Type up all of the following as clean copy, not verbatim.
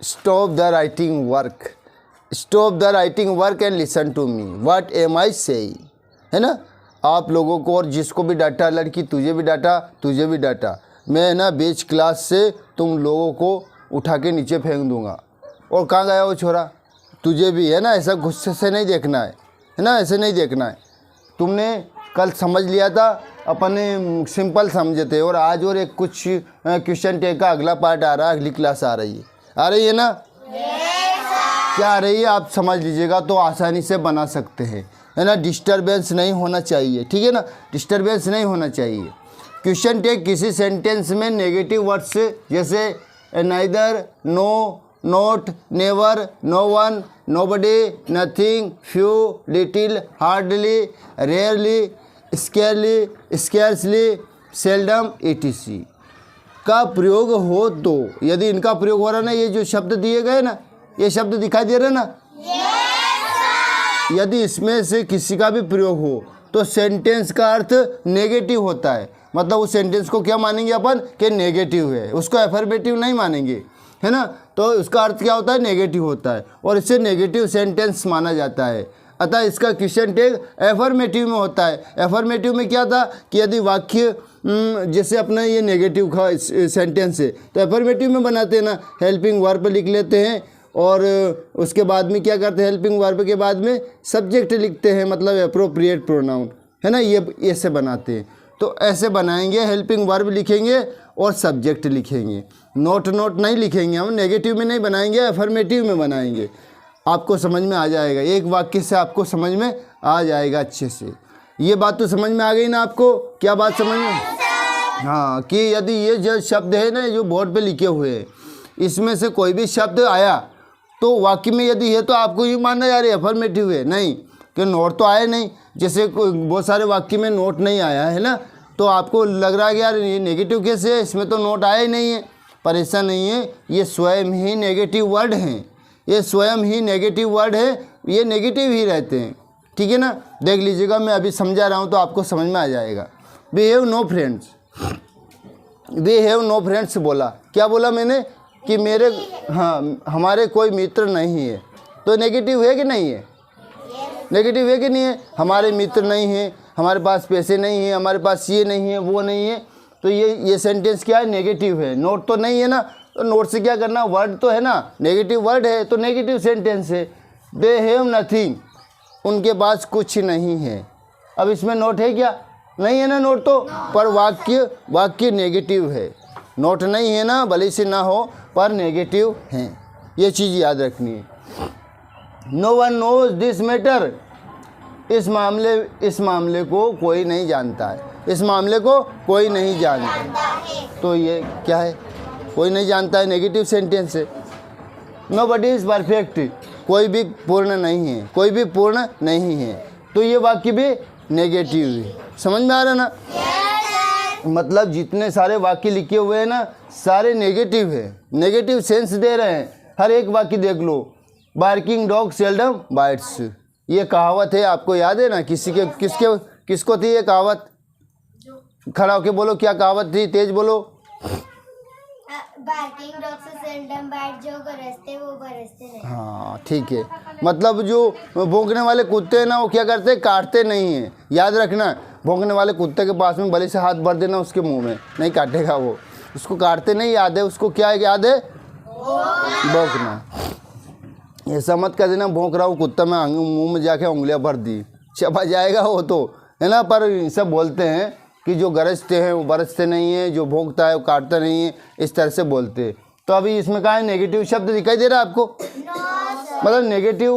Stop the writing work, stop the writing work and listen to me, what am I saying, है ना। आप लोगों को और जिसको भी डांटा, लड़की तुझे भी डांटा, तुझे भी डांटा, मैं ना बेच क्लास से तुम लोगों को उठा के नीचे फेंक दूंगा। और कहाँ गया वो छोरा, तुझे भी, है ना। ऐसा गुस्से से नहीं देखना है ना, ऐसे नहीं देखना है। तुमने कल समझ लिया था, अपने सिंपल समझे थे, और आज और एक कुछ क्वेश्चन टेक का अगला पार्ट आ रहा है, अगली क्लास आ रही है ना। क्या आ रही है आप समझ लीजिएगा तो आसानी से बना सकते हैं, है ना। डिस्टरबेंस नहीं होना चाहिए, ठीक है ना, डिस्टरबेंस नहीं होना चाहिए। क्वेश्चन टेक किसी सेंटेंस में नेगेटिव वर्ड्स जैसे neither, no, not, never, no one, nobody, nothing, few, little, hardly, rarely, scarcely, scarcely, seldom, etc का प्रयोग हो तो, यदि इनका प्रयोग हो रहा ना, ये जो शब्द दिए गए ना, ये शब्द दिखाई दे रहे ना, यदि इसमें से किसी का भी प्रयोग हो तो सेंटेंस का अर्थ नेगेटिव होता है। मतलब उस सेंटेंस को क्या मानेंगे अपन कि नेगेटिव है, उसको एफर्मेटिव नहीं मानेंगे, है ना। तो उसका अर्थ क्या होता है, नेगेटिव होता है, और इसे नेगेटिव सेंटेंस माना जाता है। अतः इसका क्वेश्चन टेक एफर्मेटिव में होता है। एफर्मेटिव में क्या था कि यदि वाक्य जैसे अपना ये नेगेटिव का सेंटेंस है तो एफर्मेटिव में बनाते हैं ना, हेल्पिंग वर्ब लिख लेते हैं, और उसके बाद में क्या करते हैं, हेल्पिंग वर्ब के बाद में सब्जेक्ट लिखते हैं, मतलब एप्रोप्रिएट प्रोनाउन, है ना। ये ऐसे बनाते हैं, तो ऐसे बनाएंगे, हेल्पिंग वर्ब लिखेंगे और सब्जेक्ट लिखेंगे। नोट नहीं लिखेंगे हम, नेगेटिव में नहीं बनाएंगे, एफर्मेटिव में बनाएंगे। आपको समझ में आ जाएगा, एक वाक्य से आपको समझ में आ जाएगा अच्छे से। ये बात तो समझ में आ गई ना आपको, क्या बात समझ में, हाँ, कि यदि ये जो शब्द है ना, जो बोर्ड पे लिखे हुए हैं, इसमें से कोई भी शब्द आया तो वाक्य में यदि है तो आपको ये मानना यार एफर्मेटिव है, नहीं कि नोट तो आए नहीं। जैसे बहुत सारे वाक्य में नोट नहीं आया है ना, तो आपको लग रहा है कि यार ये नेगेटिव कैसे है, इसमें तो नोट आया ही नहीं है। पर ऐसा नहीं है, ये स्वयं ही नेगेटिव वर्ड हैं, ये स्वयं ही नेगेटिव वर्ड है, ये नेगेटिव ही रहते हैं, ठीक है ना। देख लीजिएगा, मैं अभी समझा रहा हूँ तो आपको समझ में आ जाएगा। We have no friends, we have no friends बोला, क्या बोला मैंने कि मेरे, हाँ, हमारे कोई मित्र नहीं है, तो नेगेटिव है कि नहीं है, नेगेटिव है कि नहीं है। हमारे मित्र नहीं हैं, हमारे पास पैसे नहीं हैं, हमारे पास ये नहीं है, वो नहीं है, तो ये सेंटेंस क्या है, नेगेटिव है। नोट तो नहीं है ना, तो नोट से क्या करना, वर्ड तो है ना, नेगेटिव वर्ड है तो नेगेटिव सेंटेंस है। दे हैव नथिंग, उनके पास कुछ नहीं है। अब इसमें नोट है क्या, नहीं है ना नोट तो, पर वाक्य नेगेटिव है। नोट नहीं है ना, भले से ना हो, पर नेगेटिव हैं, ये चीज़ याद रखनी है। No one knows this matter, इस मामले को कोई नहीं जानता है, इस मामले को कोई नहीं जानता, तो ये क्या है, कोई नहीं जानता है, नेगेटिव सेंटेंस है। नोबडी इज़ परफेक्ट, कोई भी पूर्ण नहीं है, कोई भी पूर्ण नहीं है, तो ये वाक्य भी नेगेटिव है। समझ में आ रहा ना, मतलब जितने सारे वाक्य लिखे हुए हैं ना, सारे नेगेटिव है, नेगेटिव सेंस दे रहे हैं। हर एक वाक्य देख लो, बार्किंग डॉग सेल्डम बाइट्स, ये कहावत है, आपको याद है ना, किसको थी ये कहावत, खड़ा होके बोलो क्या कहावत थी, तेज बोलो। बार्किंग डॉग से सेल्डम बाइट, जो गरजते वो बरसते नहीं। हाँ ठीक है, मतलब जो भौंकने वाले कुत्ते हैं ना, वो क्या करते हैं, काटते नहीं हैं। याद रखना, भौंकने वाले कुत्ते के पास में भले से हाथ भर देना उसके मुंह में, नहीं काटेगा वो, उसको काटते नहीं, याद है उसको, क्या याद है, भौंकना। ऐसा मत कर देना भौंक रहा हूँ कुत्ता में, मुंह में जाके उंगलियां भर दी, चबा जाएगा वो तो, है ना। पर सब बोलते हैं कि जो गरजते हैं वो बरसते नहीं हैं, जो भौंकता है वो काटता नहीं है, इस तरह से बोलते हैं। तो अभी इसमें कहाँ है, नेगेटिव शब्द दिखाई दे रहा है आपको, मतलब नेगेटिव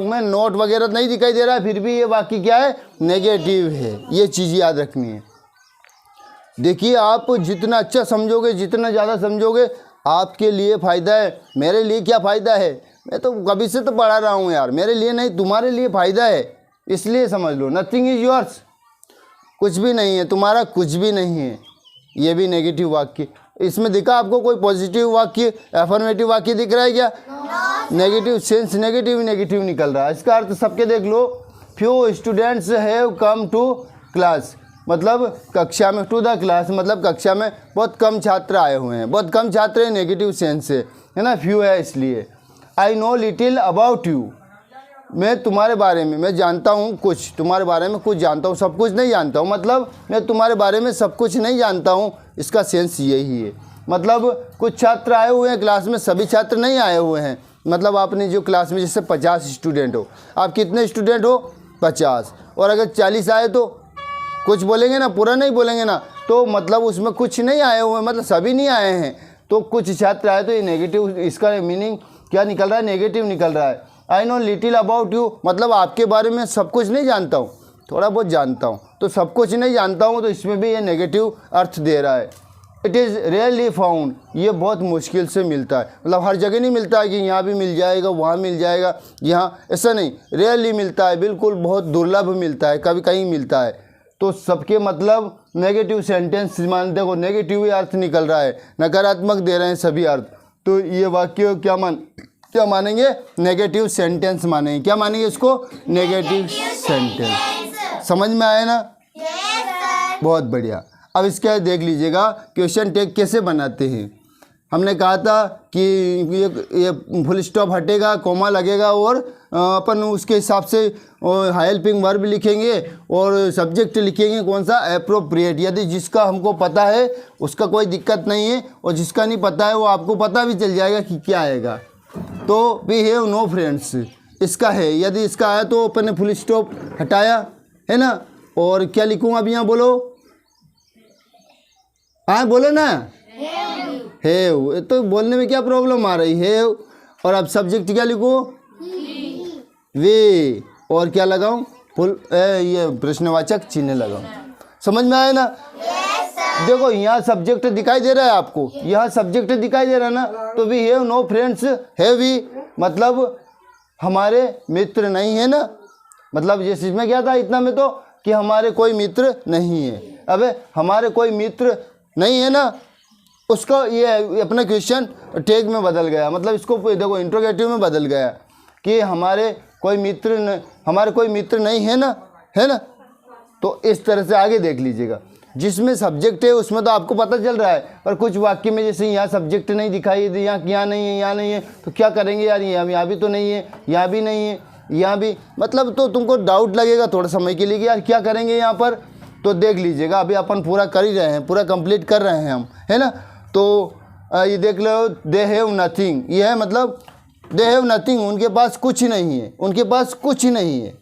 में नोट वगैरह नहीं दिखाई दे रहा है, फिर भी ये वाक्य क्या है, नेगेटिव है। ये चीज़ याद रखनी है। देखिए, आप जितना अच्छा समझोगे, जितना ज़्यादा समझोगे, आपके लिए फ़ायदा है। मेरे लिए क्या फ़ायदा है, मैं तो कभी से तो पढ़ा रहा हूँ यार, मेरे लिए नहीं, तुम्हारे लिए फ़ायदा है, इसलिए समझ लो। नथिंग इज़ योर्स, कुछ भी नहीं है तुम्हारा, कुछ भी नहीं है, ये भी नेगेटिव वाक्य। इसमें दिखा आपको कोई पॉजिटिव वाक्य, एफर्मेटिव वाक्य दिख रहा है क्या, नेगेटिव सेंस, नेगेटिव निकल रहा है। इसका अर्थ सबके देख लो, few students have come to class, मतलब कक्षा में, टू द क्लास मतलब कक्षा में बहुत कम छात्र आए हुए हैं, बहुत कम छात्र है, नेगेटिव सेंस है। है ना, फ्यू है इसलिए। I know little about you, मैं तुम्हारे बारे में, मैं जानता हूँ कुछ, तुम्हारे बारे में कुछ जानता हूँ, सब कुछ नहीं जानता हूँ, मतलब मैं तुम्हारे बारे में सब कुछ नहीं जानता हूँ, इसका सेंस यही है। मतलब कुछ छात्र आए हुए हैं क्लास में, सभी छात्र नहीं आए हुए हैं। मतलब आपने जो क्लास में जैसे 50 स्टूडेंट हो, आप कितने स्टूडेंट हो? 50, और अगर 40 आए तो कुछ बोलेंगे ना, पूरा नहीं बोलेंगे ना, तो मतलब उसमें कुछ नहीं आए हुए हैं, मतलब सभी नहीं आए हैं, तो कुछ छात्र आए, तो ये नेगेटिव, इसका मीनिंग क्या निकल रहा है? नेगेटिव निकल रहा है। I know little about you, मतलब आपके बारे में सब कुछ नहीं जानता हूँ, थोड़ा बहुत जानता हूँ, तो सब कुछ नहीं जानता हूँ, तो इसमें भी ये नेगेटिव अर्थ दे रहा है। इट इज़ रेयरली फाउंड, ये बहुत मुश्किल से मिलता है, मतलब हर जगह नहीं मिलता है कि यहाँ भी मिल जाएगा, वहाँ मिल जाएगा, यहाँ ऐसा नहीं, रेयरली मिलता है, बिल्कुल बहुत दुर्लभ मिलता है, कभी कहीं मिलता है। तो सबके मतलब नेगेटिव सेंटेंस मान, देखो नेगेटिव ही अर्थ निकल रहा है, नकारात्मक दे रहे हैं सभी अर्थ, तो ये वाक्य क्या मानेंगे? नेगेटिव सेंटेंस मानेंगे। क्या मानेंगे इसको? Negative sentence. समझ में आया ना? बहुत बढ़िया। अब इसका देख लीजिएगा क्वेश्चन टैग कैसे बनाते हैं। हमने कहा था कि ये फुल स्टॉप हटेगा, कोमा लगेगा, और अपन उसके हिसाब से हेल्पिंग वर्ब लिखेंगे और सब्जेक्ट लिखेंगे कौन सा? एप्रोप्रिएट। यदि जिसका हमको पता है उसका कोई दिक्कत नहीं है, और जिसका नहीं पता है वो आपको पता भी चल जाएगा कि क्या आएगा। तो वी हैव नो फ्रेंड्स, इसका है, यदि इसका आया तो अपन ने फुल स्टॉप हटाया, है ना। और क्या लिखूँ अब यहाँ? बोलो, हाँ बोलो ना। हैव, तो बोलने में क्या प्रॉब्लम आ रही? हैव। और अब सब्जेक्ट क्या लिखूँ? वे। और क्या लगाऊं? फुल ये प्रश्नवाचक चिन्ह लगाऊं। समझ में आया ना? देखो यहाँ सब्जेक्ट दिखाई दे रहा है आपको, यहाँ सब्जेक्ट दिखाई दे रहा है ना, तो we have no friends, have we मतलब हमारे मित्र नहीं है ना, मतलब जैसे इसमें क्या था इतना में, तो कि हमारे कोई मित्र नहीं है। अबे हमारे कोई मित्र नहीं है ना, उसको ये अपना क्वेश्चन टैग में बदल गया, मतलब इसको देखो इंट्रोगेटिव में बदल गया कि हमारे कोई मित्र नहीं है ना, है ना। तो इस तरह से आगे देख लीजिएगा, जिसमें सब्जेक्ट है उसमें तो आपको पता चल रहा है, पर कुछ वाक्य में जैसे यहाँ सब्जेक्ट नहीं दिखाई दे, यहाँ नहीं है, यहाँ नहीं है, तो क्या करेंगे यार? यहाँ भी तो नहीं है, यहाँ भी नहीं है, यहाँ भी, मतलब तो तुमको डाउट लगेगा थोड़ा समय के लिए कि यार क्या करेंगे यहाँ पर। तो देख लीजिएगा, अभी अपन पूरा कर ही रहे हैं, पूरा कंप्लीट कर रहे हैं हम, है ना। तो ये देख लो, दे हैव नथिंग, ये है मतलब दे हैव नथिंग, उनके पास कुछ नहीं है, उनके पास कुछ नहीं है।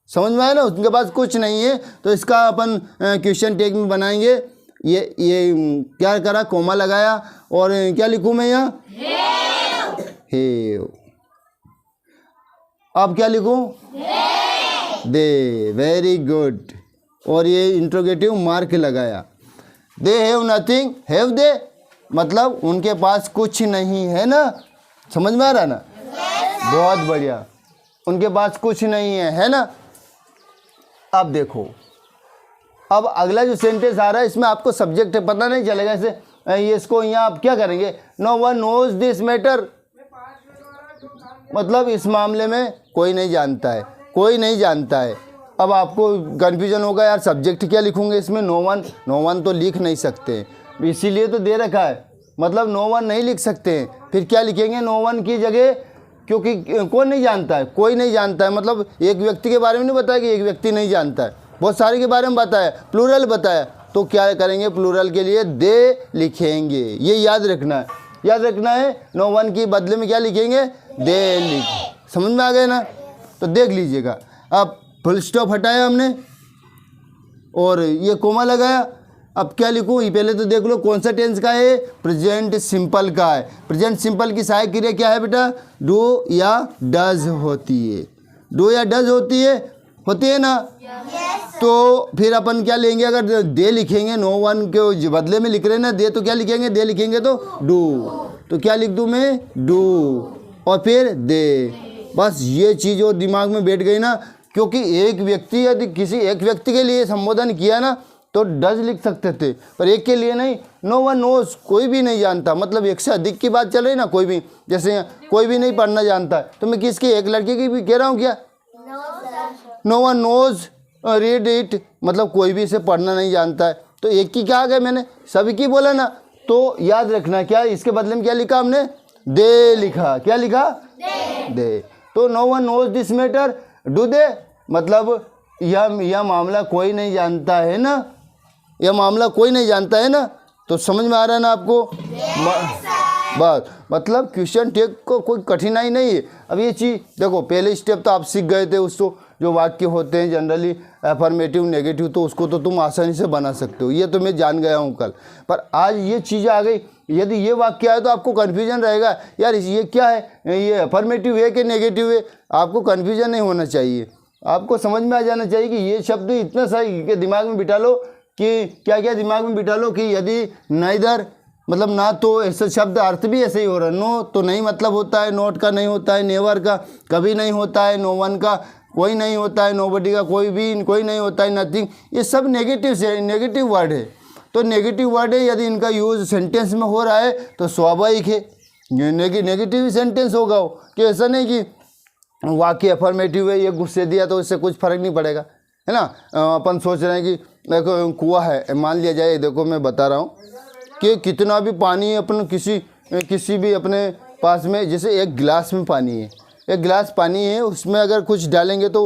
समझ में आया ना? उनके पास कुछ नहीं है, तो इसका अपन क्वेश्चन टैग में बनाएंगे। ये क्या करा? कोमा लगाया, और क्या लिखूँ मैं यहाँ? हैव। अब क्या लिखूँ? दे। Very good. और ये इंट्रोगेटिव मार्क लगाया। They have nothing, have they, मतलब उनके पास कुछ नहीं है ना। समझ में आ रहा ना? बहुत बढ़िया, उनके पास कुछ नहीं है ना। अब देखो, अब अगला जो सेंटेंस आ रहा है इसमें आपको सब्जेक्ट पता नहीं चलेगा, ऐसे ये इसको यहाँ आप क्या करेंगे? No one knows this matter, मतलब इस मामले में कोई नहीं जानता है, कोई नहीं जानता है। अब आपको कन्फ्यूजन होगा यार सब्जेक्ट क्या लिखूंगे इसमें? नो वन तो लिख नहीं सकते, इसीलिए तो दे रखा है, मतलब नो वन नहीं लिख सकते हैं, फिर क्या लिखेंगे नो वन की जगह? क्योंकि कौन नहीं जानता है? कोई नहीं जानता है, मतलब एक व्यक्ति के बारे में नहीं बताया कि एक व्यक्ति नहीं जानता है, बहुत सारे के बारे में बताया, प्लूरल बताया, तो क्या करेंगे? प्लूरल के लिए दे लिखेंगे, ये याद रखना है, याद रखना है। नो वन की बदले में क्या लिखेंगे? दे लिख। समझ में आ गए ना? तो देख लीजिएगा, अब फुल स्टॉप हटाया हमने और ये कोमा लगाया। अब क्या लिखूँ? ये पहले तो देख लो कौन सा टेंस का है? प्रेजेंट सिंपल का है। प्रेजेंट सिंपल की सहायक क्रिया क्या है बेटा? डू या डज होती है, डू या डज होती है ना। तो फिर अपन क्या लेंगे? अगर दे लिखेंगे, नो वन के बदले में लिख रहे हैं ना दे, तो क्या लिखेंगे? दे लिखेंगे तो डू, तो क्या लिख दूँ मैं? डू और फिर दे। बस ये चीज़ और दिमाग में बैठ गई ना, क्योंकि एक व्यक्ति यदि किसी एक व्यक्ति के लिए संबोधन किया ना तो डज लिख सकते थे, पर एक के लिए नहीं। नो वन नोज, कोई भी नहीं जानता, मतलब एक से अधिक की बात चल रही ना, कोई भी, जैसे कोई भी नहीं पढ़ना जानता है, तो मैं किसकी? एक लड़के की भी कह रहा हूँ क्या? No one knows read it, मतलब कोई भी इसे पढ़ना नहीं जानता है, तो एक की क्या आ गए? मैंने सभी की बोला ना। तो याद रखना क्या इसके बदले में क्या लिखा हमने? दे लिखा, क्या लिखा? दे। तो no one knows this matter, do they, मतलब यह मामला कोई नहीं जानता है ना, यह मामला कोई नहीं जानता है ना। तो समझ में आ रहा है ना आपको? बस मतलब क्वेश्चन टेक को कोई कठिनाई नहीं है। अब ये चीज़ देखो, पहले स्टेप तो आप सीख गए थे, उसको जो वाक्य होते हैं जनरली अफर्मेटिव नेगेटिव, तो उसको तो तुम आसानी से बना सकते हो, ये तो मैं जान गया हूँ कल। पर आज ये चीज़ आ गई, यदि ये वाक्य आए तो आपको कन्फ्यूजन रहेगा, यार ये क्या है, ये अफर्मेटिव है कि नेगेटिव है। आपको कन्फ्यूजन नहीं होना चाहिए, आपको समझ में आ जाना चाहिए कि ये शब्द इतना सही कि दिमाग में बिठा लो कि क्या क्या दिमाग में बिठा लो कि यदि नाइदर मतलब ना, तो ऐसे शब्द अर्थ भी ऐसे ही हो रहा है। नो तो नहीं मतलब होता है, नॉट का नहीं होता है, नेवर का कभी नहीं होता है, नो वन का कोई नहीं होता है, नोबडी का कोई नहीं होता है, नथिंग, ये सब नेगेटिव से नेगेटिव वर्ड है। तो नेगेटिव वर्ड है, यदि इनका यूज़ सेंटेंस में हो रहा है तो स्वाभाविक है नेगेटिव सेंटेंस होगा वो, कि ऐसा नहीं कि वाक्य अफर्मेटिव है, ये गुस्से दिया तो इससे कुछ फर्क नहीं पड़ेगा, है ना। अपन सोच रहे हैं कि देखो कुआं है, मान लिया जाए, देखो मैं बता रहा हूँ कि कितना भी पानी है अपन किसी भी अपने पास में, जैसे एक गिलास में पानी है, एक गिलास पानी है, उसमें अगर कुछ डालेंगे तो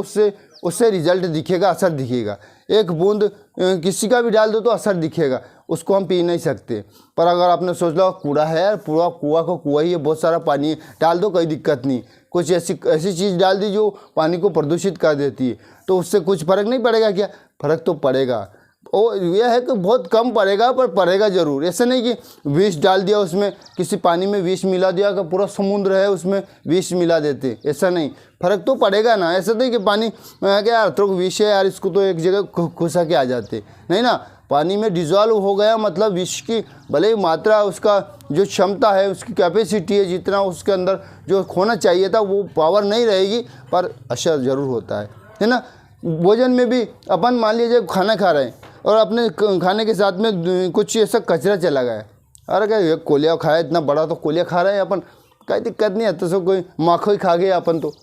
उससे रिजल्ट दिखेगा, असर दिखेगा। एक बूंद किसी का भी डाल दो तो असर दिखेगा, उसको हम पी नहीं सकते। पर अगर आपने सोच लो कूड़ा है यार, पूरा कुआं को कुआं ही है, बहुत सारा पानी है, डाल दो कोई दिक्कत नहीं, कुछ ऐसी चीज़ डाल दी जो पानी को प्रदूषित कर देती है, तो उससे कुछ फ़र्क नहीं पड़ेगा क्या? फ़र्क तो पड़ेगा। ओ यह है कि बहुत कम पड़ेगा, पर पड़ेगा ज़रूर। ऐसा नहीं कि विष डाल दिया उसमें, किसी पानी में विष मिला दिया कि पूरा समुद्र है उसमें विष मिला देते, ऐसा नहीं, फ़र्क तो पड़ेगा ना। ऐसा नहीं कि पानी क्या यार तो विष है यार, इसको तो एक जगह घुसा के आ जाते, नहीं ना। पानी में डिज़ोल्व हो गया मतलब विष की भले ही मात्रा, उसका जो क्षमता है, उसकी कैपेसिटी है, जितना उसके अंदर जो होना चाहिए था वो पावर नहीं रहेगी, पर असर ज़रूर होता है ना। भोजन में भी अपन मान लीजिए खाना खा रहे हैं और अपने खाने के साथ में कुछ ऐसा कचरा चला गया, अरे क्या ये कोलिया खाया, इतना बड़ा तो कोलिया खा रहे हैं अपन, कोई दिक्कत नहीं है, तो सब कोई माखो ही खा गए अपन, तो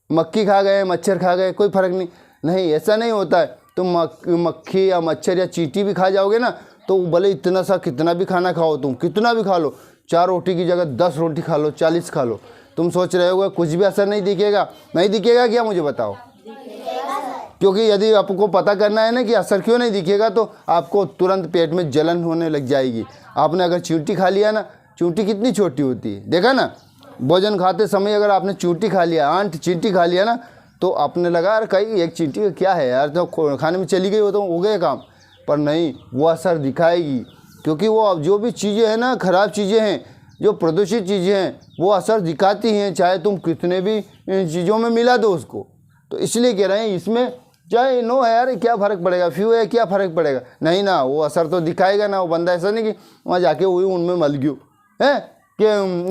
मक्खी खा गए, मच्छर खा गए, कोई फ़र्क नहीं, ऐसा नहीं होता है। तो मक्खी या मच्छर या चींटी भी खा जाओगे ना, तो भले इतना सा कितना भी खाना खाओ, तुम कितना भी खा लो, 4 रोटी की जगह 10 रोटी खा लो, 40 खा लो, तुम सोच रहे होगे कुछ भी असर नहीं दिखेगा, नहीं दिखेगा क्या, मुझे बताओ। क्योंकि यदि आपको पता करना है ना कि असर क्यों नहीं दिखेगा, तो आपको तुरंत पेट में जलन होने लग जाएगी। आपने अगर चींटी खा लिया ना, चींटी कितनी छोटी होती है, देखा ना, भोजन खाते समय अगर आपने चींटी खा लिया, आंट चींटी खा लिया ना, तो आपने लगा यार कहीं एक चींटी क्या है यार, तो खाने में चली गई हो गए काम, पर नहीं, वो असर दिखाएगी। क्योंकि वो अब जो भी चीज़ें हैं ना, ख़राब चीज़ें हैं, जो प्रदूषित चीज़ें हैं, वो असर दिखाती हैं, चाहे तुम कितने भी चीज़ों में मिला दो उसको। तो इसलिए कह रहे हैं इसमें चाहे नो है यार, क्या फ़र्क पड़ेगा, फ्यू है क्या फ़र्क पड़ेगा, नहीं ना, वो असर तो दिखाएगा ना। वो बंदा ऐसा नहीं कि वहाँ जाके वही उनमें मल गयो है कि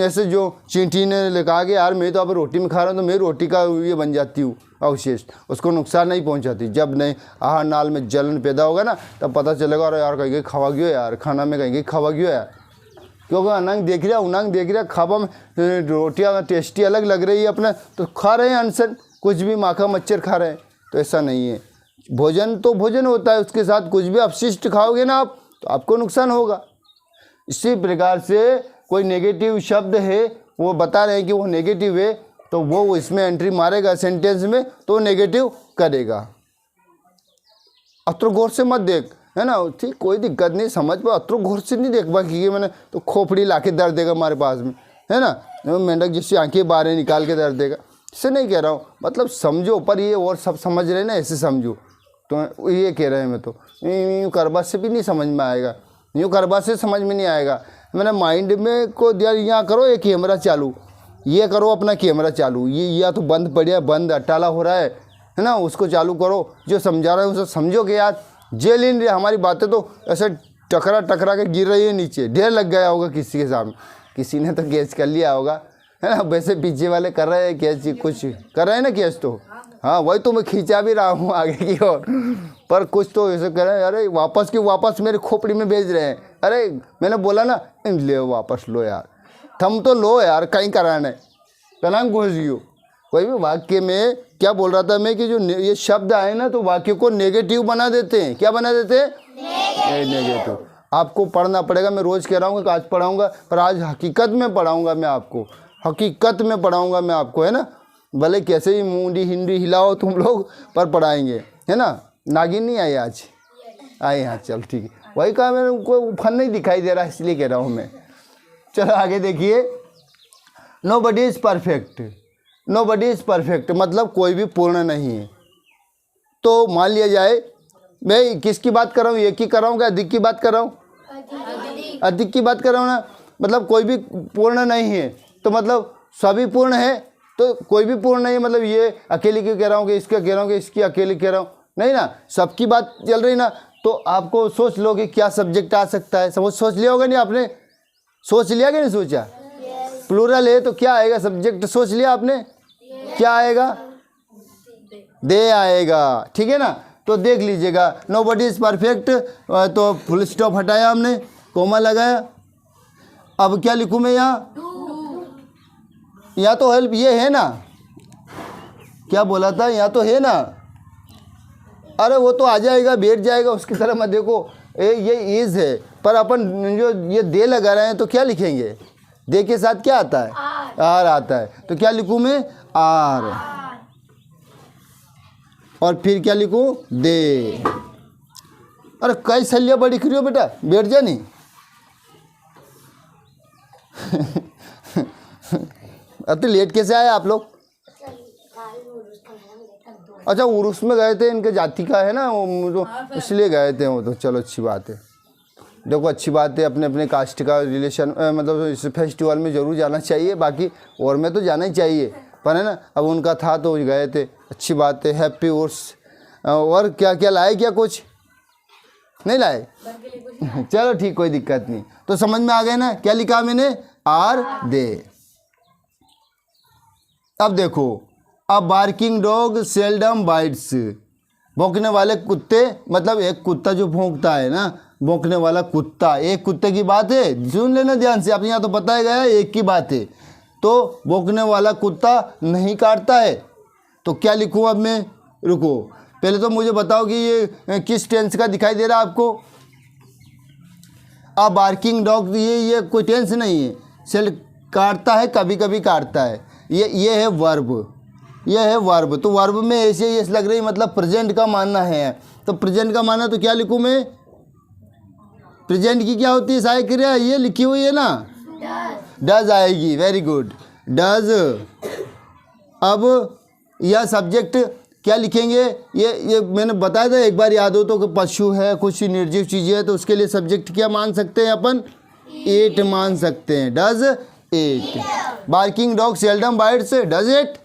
ऐसे जो चींटी ने कहा कि यार मैं तो अब रोटी में खा रहा हूँ, तो मेरी रोटी का ये बन जाती हूँ अवशेष, उसको नुकसान नहीं पहुँचाती। जब नहीं आहार नाल में जलन पैदा होगा ना, तब पता चलेगा अरे यार कहीं खवा गयो यार, खाना में कहीं खवा गयो यार, क्योंकि अनंग देख रहा उनंग देख रहा, खाबा में रोटियाँ टेस्टी अलग लग रही है अपना, तो खा रहे हैं अनसन, कुछ भी माखा मच्छर खा रहे हैं। तो ऐसा नहीं है, भोजन तो भोजन होता है, उसके साथ कुछ भी अपशिष्ट खाओगे ना आप, तो आपको नुकसान होगा। इसी प्रकार से कोई नेगेटिव शब्द है, वो बता रहे हैं कि वो नेगेटिव है, तो वो इसमें एंट्री मारेगा सेंटेंस में, तो नेगेटिव करेगा। अत्र गौर से मत देख, है ना, ठीक कोई दिक्कत नहीं, समझ पा, अत्र गौर से नहीं देख पा कि मैंने तो खोपड़ी ला के दर्द देगा हमारे पास में, है ना, मेंढक जैसी आंखें बाहर निकाल के दर्द देगा, इससे नहीं कह रहा हूँ, मतलब समझो, पर ये और सब समझ रहे ना, ऐसे समझो, तो ये कह रहे हैं। मैं तो यूँ करबा से भी नहीं समझ में आएगा, यूँ करबा से समझ में नहीं आएगा। मैंने माइंड में को दिया, यहाँ करो ये कैमरा चालू, ये करो अपना कैमरा चालू, ये या तो बंद पड़िया, बंद अटाला हो रहा है ना, उसको चालू करो, जो समझा रहा है उसे समझो कि यार जेल इन हमारी बातें तो ऐसे टकरा के गिर रही है नीचे, ढेर लग गया होगा किसी के सामने, किसी ने तो कैच कर लिया होगा, है ना। वैसे पीछे वाले कर रहे हैं कैच, कुछ कर रहे हैं ना कैच, तो हाँ वही तो मैं खींचा भी रहा हूँ आगे की ओर, पर कुछ तो ऐसे कर रहे हैं, अरे वापस की वापस मेरी खोपड़ी में भेज रहे हैं। अरे मैंने बोला ना, ले वापस लो यार, थम तो लो यार, कहीं कराना कलंग घुस गयो। कोई भी वाक्य में क्या बोल रहा था मैं कि जो ये शब्द आए ना, तो वाक्य को नेगेटिव बना देते हैं, क्या बना देते हैं, नेगेटिव। आपको पढ़ना पड़ेगा। मैं रोज़ कह रहा हूँ कि आज पढ़ाऊँगा, पर आज हकीकत में पढ़ाऊँगा मैं आपको, हकीकत में पढ़ाऊँगा मैं आपको, है ना। भले कैसे ही मुंडी हिंडी हिलाओ तुम लोग, पर पढ़ाएंगे, है ना। नागिन नहीं आई आज? आए हाँ, चल ठीक है। वही कहा मैंने, कोई फन नहीं दिखाई दे रहा इसलिए कह रहा हूँ मैं। चलो आगे देखिए। Nobody is perfect. Nobody is perfect मतलब कोई भी पूर्ण नहीं है। तो मान लिया जाए मैं किसकी बात कर रहा हूँ, एक की कर रहा हूँ क्या अधिक की बात कर रहा हूँ? अधिक की बात कर रहा हूँ ना। मतलब कोई भी पूर्ण नहीं है, तो मतलब सभी पूर्ण है, तो कोई भी पूर्ण नहीं है। मतलब ये अकेले की कह रहा हूँ कि इसका कह रहा हूँ कि इसकी अकेले कह रहा हूँ, नहीं ना, सबकी बात चल रही ना। तो आपको सोच लो कि क्या सब्जेक्ट आ सकता है। सोच लिया होगा नहीं आपने? सोच लिया कि नहीं सोचा? प्लूरल है तो क्या आएगा सब्जेक्ट, सोच लिया आपने? क्या आएगा? दे आएगा, ठीक है ना। तो देख लीजिएगा, नोबडी इज़ परफेक्ट, तो फुल स्टॉप हटाया हमने, कोमा लगाया। अब क्या लिखूँ मैं यहाँ? तो हेल्प ये है ना, क्या बोला था, यहाँ तो है ना। अरे वो तो आ जाएगा, बैठ जाएगा, उसकी तरह मत देखो। ये इज़ है, पर अपन जो ये दे लगा रहे हैं तो क्या लिखेंगे? दे के साथ क्या आता है? आर आता है। तो क्या लिखूँ मैं? आर। और फिर क्या लिखूँ? दे। अरे कई सलिया बड़ी खरी हो बेटा, बैठ जा नहीं। अरे लेट कैसे आए आप लोग? अच्छा उर्स में गए थे, इनके जाति का है ना वो, जो इसलिए गए थे वो। तो चलो अच्छी बात है, देखो अच्छी बात है, अपने अपने कास्ट का रिलेशन मतलब इस फेस्टिवल में ज़रूर जाना चाहिए। बाकी और में तो जाना ही चाहिए, पर है ना, अब उनका था तो गए थे, अच्छी बात है। हैप्पी उर्स। और क्या क्या लाए, क्या कुछ नहीं लाए? चलो ठीक, कोई दिक्कत नहीं। तो समझ में आ गए ना क्या लिखा मैंने? Are they. अब देखो, a barking dog seldom bites. भौंकने वाले कुत्ते, मतलब एक कुत्ता जो भौंकता है ना, भौंकने वाला कुत्ता, एक कुत्ते की बात है, सुन लेना ध्यान से, अपने यहाँ तो बताया गया है एक की बात है। तो भौंकने वाला कुत्ता नहीं काटता है। तो क्या लिखूँ अब मैं? रुको, पहले तो मुझे बताओ कि ये किस टेंस का दिखाई दे रहा है आपको? अ बार्किंग डॉग, ये कोई टेंस नहीं है। सेल काटता है, कभी कभी काटता है, ये है वर्ब, ये है वर्ब। तो वर्ब में ऐसे ये लग रही, मतलब प्रेजेंट का मानना है। तो प्रेजेंट का मानना तो क्या लिखूँ मैं? प्रेजेंट की क्या होती है सहायक क्रिया? ये लिखी हुई है ना, डज आएगी। Very good, does. अब यह सब्जेक्ट क्या लिखेंगे? ये मैंने बताया था एक बार, याद हो तो, कि पशु है, कुछ निर्जीव चीज़ें है, तो उसके लिए सब्जेक्ट क्या मान सकते हैं अपन? एट मान सकते हैं। Does eight. Barking dog seldom bytes, does eight.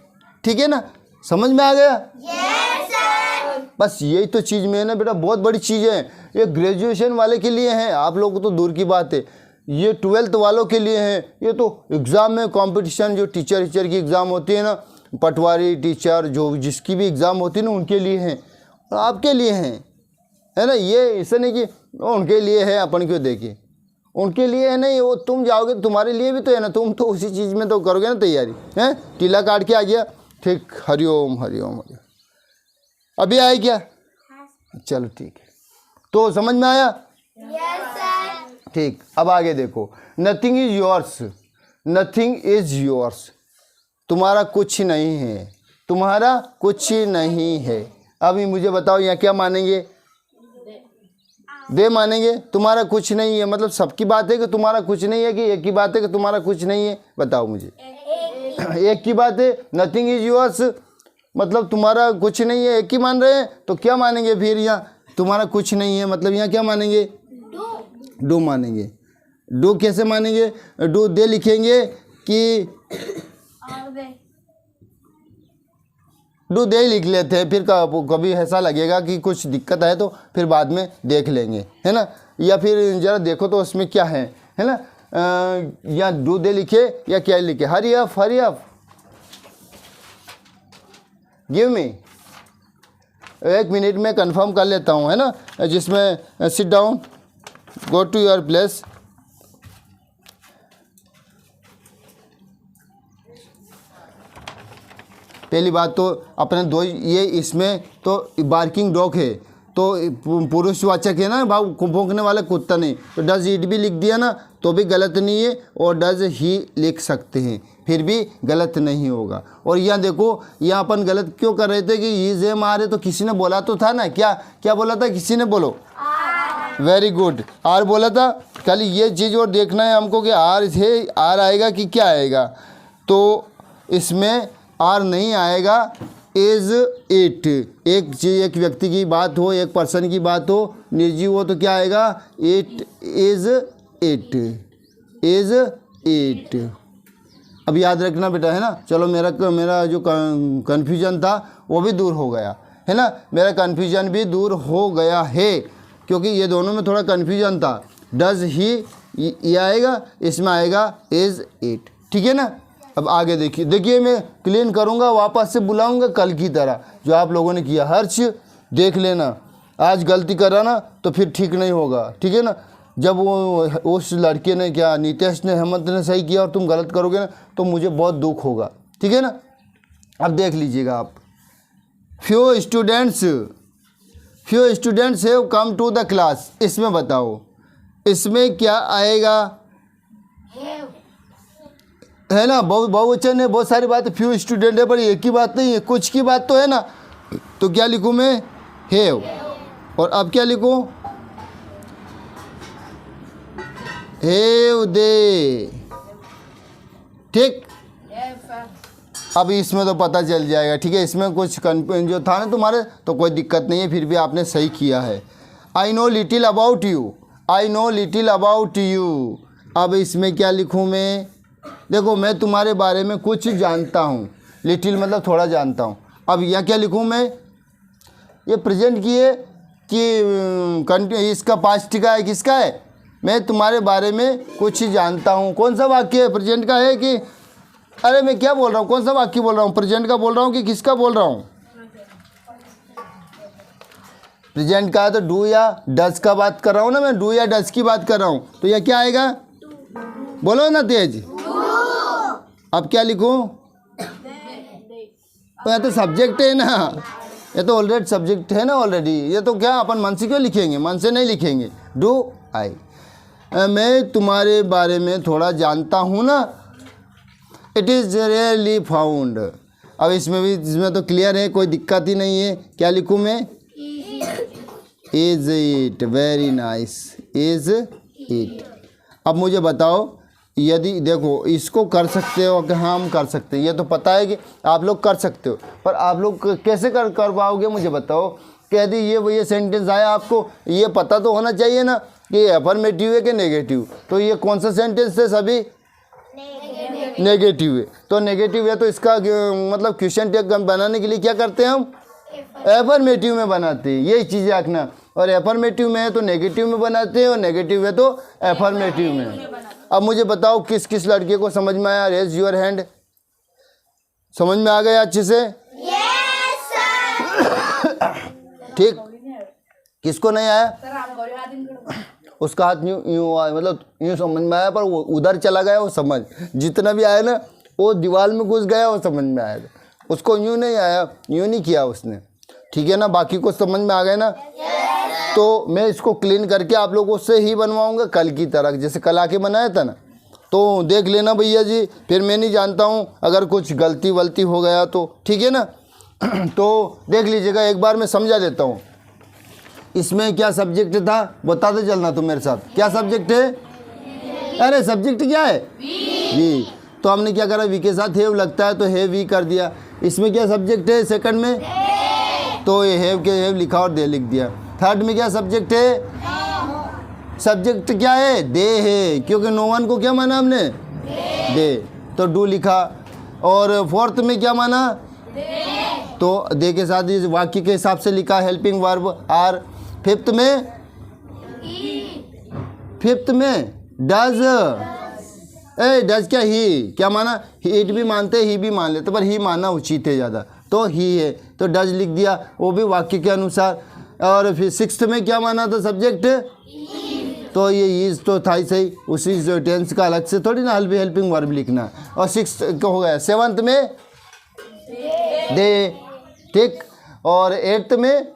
ठीक है ना, समझ में आ गया? Yes sir. बस यही तो चीज़ में है ना बेटा, बहुत बड़ी चीज़ है। ये ग्रेजुएशन वाले के लिए है, आप लोगों को तो दूर की बात है। ये 12th वालों के लिए है। ये तो एग्ज़ाम में कंपटीशन, जो टीचर की एग्ज़ाम होती है ना, पटवारी टीचर, जो जिसकी भी एग्ज़ाम होती है ना, उनके लिए हैं और आपके लिए हैं, है ना। ये ऐसा नहीं कि उनके लिए है अपन क्यों देखें, उनके लिए है नहीं, वो तुम जाओगे तो तुम्हारे लिए भी तो है ना, तुम तो उसी चीज़ में तो करोगे ना तैयारी, है। टीला काट के आ गया, ठीक। हरिओम हरिओम हरिओम। अभी आए क्या? चलो ठीक है, तो समझ में आया? Yes sir. ठीक। अब आगे देखो, nothing is yours. Nothing is yours, तुम्हारा कुछ नहीं है, तुम्हारा कुछ नहीं है। अभी मुझे बताओ यहाँ क्या मानेंगे? दे मानेंगे। तुम्हारा कुछ नहीं है मतलब सबकी बात है कि तुम्हारा कुछ नहीं है, कि एक की बात है कि तुम्हारा कुछ नहीं है? बताओ मुझे। एक की बात है। नथिंग इज योर्स मतलब तुम्हारा कुछ नहीं है, एक ही मान रहे हैं, तो क्या मानेंगे फिर? यहाँ तुम्हारा कुछ नहीं है मतलब यहाँ क्या मानेंगे? डू मानेंगे। डू कैसे मानेंगे? डू दे लिखेंगे कि डू दे ही लिख लेते हैं, फिर कभी ऐसा लगेगा कि कुछ दिक्कत है तो फिर बाद में देख लेंगे, है ना। या फिर ज़रा देखो तो उसमें क्या है ना। या डू दे लिखे या क्या लिखे? Hurry up give me. एक मिनट में कंफर्म कर लेता हूँ, है ना, जिसमें sit down, go to your place. पहली बात तो अपने दो, ये इसमें तो बार्किंग डॉग है, तो पुरुषवाचक है ना, भाव भौंकने वाला कुत्ता नहीं, तो डज ईट भी लिख दिया ना तो भी गलत नहीं है, और डज ही लिख सकते हैं फिर भी गलत नहीं होगा। और यहाँ देखो, यहाँ अपन गलत क्यों कर रहे थे कि ये जे मारे, तो किसी ने बोला तो था ना, क्या क्या बोला था, किसी ने बोलो, वेरी गुड, आर बोला था। खाली ये चीज़ और देखना है हमको कि आर है, आर आएगा कि क्या आएगा, तो इसमें आर नहीं आएगा। इज इट, एक चीज, एक व्यक्ति की बात हो, एक पर्सन की बात हो, निर्जीव हो, तो क्या आएगा, it is it, is it. अब याद रखना बेटा, है ना। चलो मेरा जो कन्फ्यूजन था वो भी दूर हो गया, है ना, मेरा कन्फ्यूजन भी दूर हो गया है, क्योंकि ये दोनों में थोड़ा कन्फ्यूजन था। डज ही ये आएगा, इसमें आएगा इज इट, ठीक है ना। अब आगे देखिए मैं क्लीन करूँगा, वापस से बुलाऊँगा कल की तरह जो आप लोगों ने किया। हर्ष देख लेना, आज गलती करा ना तो फिर ठीक नहीं होगा, ठीक है ना। जब वो उस लड़के ने क्या, नीतीश ने, हेमंत ने सही किया और तुम गलत करोगे ना तो मुझे बहुत दुख होगा, ठीक है ना। अब देख लीजिएगा आप, few students have come to the class, इसमें बताओ इसमें क्या आएगा, है ना। बहुवचन है, बहुत सारी बात है, फ्यू स्टूडेंट है, पर एक ही बात नहीं है, कुछ की बात तो है ना। तो क्या लिखूँ मैं, हैव, और अब क्या लिखूँ, हैव दे, ठीक। अब इसमें तो पता चल जाएगा, ठीक है। इसमें कुछ जो था ना तुम्हारे, तो कोई दिक्कत नहीं है, फिर भी आपने सही किया है। I know little about you, I know little about you. अब इसमें क्या लिखूँ मैं, देखो मैं तुम्हारे बारे में कुछ जानता हूँ, लिटिल मतलब थोड़ा जानता हूँ। अब यह क्या लिखूँ मैं, ये प्रेजेंट की है कि इसका पास्ट का है, किसका है, मैं तुम्हारे बारे में कुछ जानता हूँ। कौन सा वाक्य है, प्रेजेंट का है कि, अरे मैं क्या बोल रहा हूँ, कौन सा वाक्य बोल रहा हूँ, प्रेजेंट का बोल रहा हूँ कि किसका बोल रहा हूँ। प्रेजेंट का है तो डू या डज का बात कर रहा हूँ ना मैं, डू या डज की बात कर रहा हूँ, तो यह क्या आएगा, बोलो ना तेज। अब क्या लिखूं, तो यह तो सब्जेक्ट है ना, ये तो ऑलरेडी सब्जेक्ट है ना ऑलरेडी, ये तो क्या अपन मन से क्यों लिखेंगे, मन से नहीं लिखेंगे। डू आई, मैं तुम्हारे बारे में थोड़ा जानता हूँ ना। इट इज़ रेयरली फाउंड, अब इसमें तो क्लियर है, कोई दिक्कत ही नहीं है। क्या लिखूँ मैं, is it, very nice, is it. अब मुझे बताओ, यदि देखो इसको कर सकते हो कि हाँ हम कर सकते हैं, ये तो पता है कि आप लोग कर सकते हो, पर आप लोग कैसे कर पाओगे मुझे बताओ। कि यदि ये सेंटेंस आया, आपको ये पता तो होना चाहिए ना कि अफर्मेटिव है कि नेगेटिव। तो ये कौन सा सेंटेंस है, सभी नेगेटिव है, तो नेगेटिव है तो इसका मतलब क्वेश्चन टैग बनाने के लिए क्या करते हैं हम, एफर्मेटिव में बनाते हैं, ये चीज़ रखना। और एफर्मेटिव में है तो नेगेटिव में बनाते हैं, और नेगेटिव है तो एफर्मेटिव में। अब मुझे बताओ किस किस लड़के को समझ में आया, रेज योर हैंड। समझ में आ गया अच्छे से, यस सर। ठीक। किसको नहीं आया, उसका हाथ यूँ मतलब यूँ समझ में आया, पर वो उधर चला गया वो समझ, जितना भी आया ना वो दीवार में घुस गया, वो समझ में आया, उसको यूँ नहीं आया, यूँ नहीं किया उसने, ठीक है ना। बाकी को समझ में आ गया ना। तो मैं इसको क्लीन करके आप लोगों से ही बनवाऊंगा कल की तरह, जैसे कल आके बनाया था ना। तो देख लेना भैया जी, फिर मैं नहीं जानता हूँ अगर कुछ गलती वलती हो गया तो, ठीक है ना। तो देख लीजिएगा, एक बार मैं समझा देता हूँ। इसमें क्या सब्जेक्ट था बताते चलना तुम मेरे साथ, क्या सब्जेक्ट है, अरे सब्जेक्ट क्या है, वी। तो हमने क्या करा, वी के साथ हैव लगता है तो हैव वी कर दिया। इसमें क्या सब्जेक्ट है सेकंड में, तो ये हैव के हैव लिखा और दे लिख दिया। थर्ड में क्या सब्जेक्ट है, सब्जेक्ट क्या है, दे है, क्योंकि नो वन को क्या माना हमने, दे, तो डू लिखा। और फोर्थ में क्या माना, तो दे के साथ इस वाक्य के हिसाब से लिखा हेल्पिंग वर्ब आर। फिफ्थ में डज, डज क्या, ही क्या माना, इट भी मानते ही भी मान लेते, पर ही मानना उचित है ज़्यादा, तो ही है, तो डज लिख दिया, वो भी वाक्य के अनुसार। और फिर सिक्स्थ में क्या माना था सब्जेक्ट, तो ये इज तो था ही सही, उसी जो टेंस का अलग से थोड़ी ना हेल्पिंग वर्ब लिखना। और सिक्स्थ को हो गया। सेवन्थ में दे, ठीक। और एट्थ में